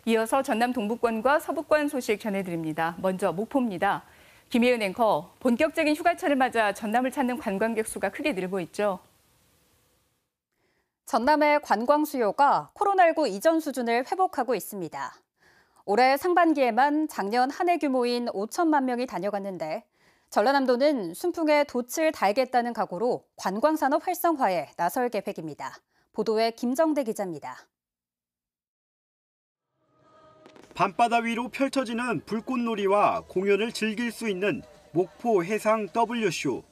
이어서 전남 동부권과 서부권 소식 전해드립니다. 먼저 목포입니다. 김혜은 앵커, 본격적인 휴가철을 맞아 전남을 찾는 관광객 수가 크게 늘고 있죠. 전남의 관광 수요가 코로나19 이전 수준을 회복하고 있습니다. 올해 상반기에만 작년 한 해 규모인 5천만 명이 다녀갔는데 전라남도는 순풍에 돛을 달겠다는 각오로 관광산업 활성화에 나설 계획입니다. 보도에 김정대 기자입니다. 밤바다 위로 펼쳐지는 불꽃놀이와 공연을 즐길 수 있는 목포 해상 W쇼.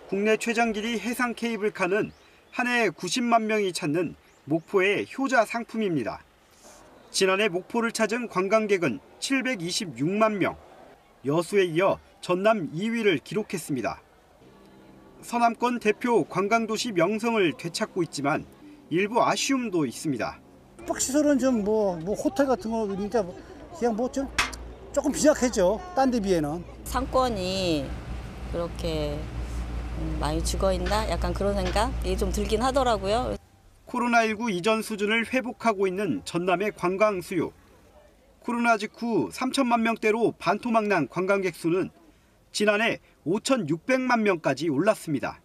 국내 최장 길이 해상 케이블카는 한 해에 90만 명이 찾는 목포의 효자 상품입니다. 지난해 목포를 찾은 관광객은 726만 명, 여수에 이어 전남 2위를 기록했습니다. 서남권 대표 관광도시 명성을 되찾고 있지만 일부 아쉬움도 있습니다. 숙박시설은 좀 호텔 같은 거 그러니까 그냥 좀 조금 비약했죠. 딴 데 비해는. 상권이 그렇게 많이 죽어있나? 약간 그런 생각이 좀 들긴 하더라고요. 코로나19 이전 수준을 회복하고 있는 전남의 관광 수요. 코로나 직후 3천만 명대로 반토막난 관광객 수는 지난해 5,600만 명까지 올랐습니다.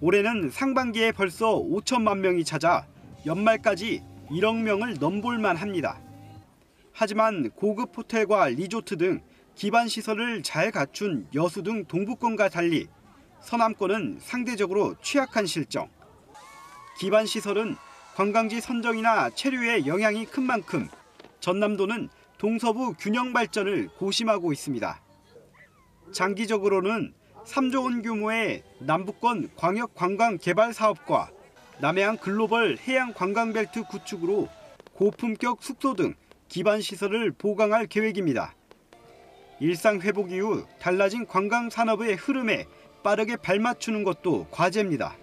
올해는 상반기에 벌써 5천만 명이 찾아 연말까지 1억 명을 넘볼만 합니다. 하지만 고급 호텔과 리조트 등 기반 시설을 잘 갖춘 여수 등 동부권과 달리 서남권은 상대적으로 취약한 실정. 기반 시설은 관광지 선정이나 체류에 영향이 큰 만큼 전남도는 동서부 균형 발전을 고심하고 있습니다. 장기적으로는 3조 원 규모의 남부권 광역 관광 개발 사업과 남해안 글로벌 해양 관광벨트 구축으로 고품격 숙소 등 기반 시설을 보강할 계획입니다. 일상 회복 이후 달라진 관광 산업의 흐름에 빠르게 발맞추는 것도 과제입니다.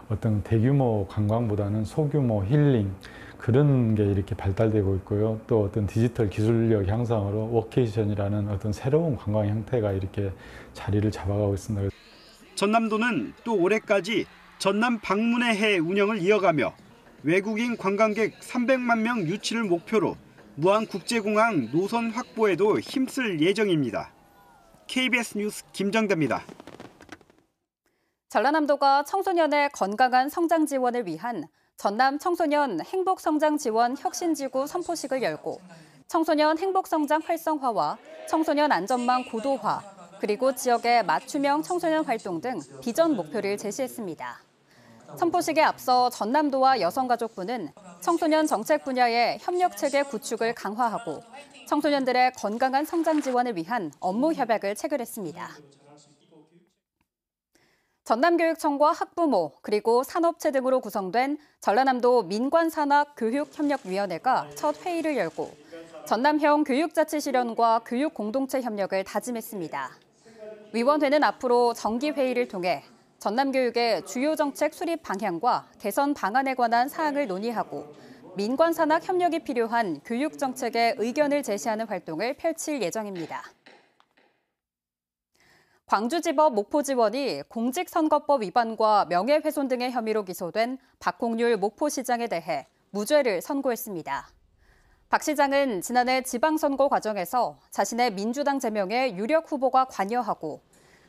어떤 대규모 관광보다는 소규모 힐링 그런 게 이렇게 발달되고 있고요. 또 어떤 디지털 기술력 향상으로 워케이션이라는 어떤 새로운 관광 형태가 이렇게 자리를 잡아가고 있습니다. 전남도는 또 올해까지 전남 방문의 해 운영을 이어가며 외국인 관광객 300만 명 유치를 목표로 무안국제공항 노선 확보에도 힘쓸 예정입니다. KBS 뉴스 김정대입니다. 전라남도가 청소년의 건강한 성장 지원을 위한 전남 청소년 행복성장 지원 혁신지구 선포식을 열고 청소년 행복성장 활성화와 청소년 안전망 고도화, 그리고 지역의 맞춤형 청소년 활동 등 비전 목표를 제시했습니다. 선포식에 앞서 전남도와 여성가족부는 청소년 정책 분야의 협력체계 구축을 강화하고 청소년들의 건강한 성장 지원을 위한 업무 협약을 체결했습니다. 전남교육청과 학부모, 그리고 산업체 등으로 구성된 전라남도 민관산학교육협력위원회가 첫 회의를 열고 전남형 교육자치 실현과 교육공동체 협력을 다짐했습니다. 위원회는 앞으로 정기회의를 통해 전남교육의 주요 정책 수립 방향과 개선 방안에 관한 사항을 논의하고 민관산학 협력이 필요한 교육 정책의 의견을 제시하는 활동을 펼칠 예정입니다. 광주지법 목포지원이 공직선거법 위반과 명예훼손 등의 혐의로 기소된 박홍률 목포시장에 대해 무죄를 선고했습니다. 박 시장은 지난해 지방선거 과정에서 자신의 민주당 제명에 유력 후보가 관여하고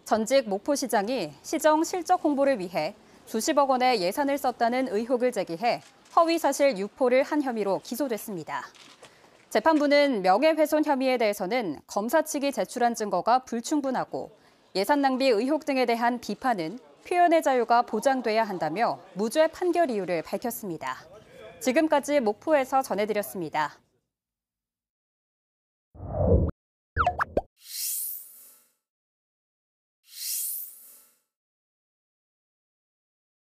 전직 목포시장이 시정 실적 홍보를 위해 수십억 원의 예산을 썼다는 의혹을 제기해 허위사실 유포를 한 혐의로 기소됐습니다. 재판부는 명예훼손 혐의에 대해서는 검사 측이 제출한 증거가 불충분하고 예산 낭비 의혹 등에 대한 비판은 표현의 자유가 보장돼야 한다며 무죄 판결 이유를 밝혔습니다. 지금까지 목포에서 전해드렸습니다.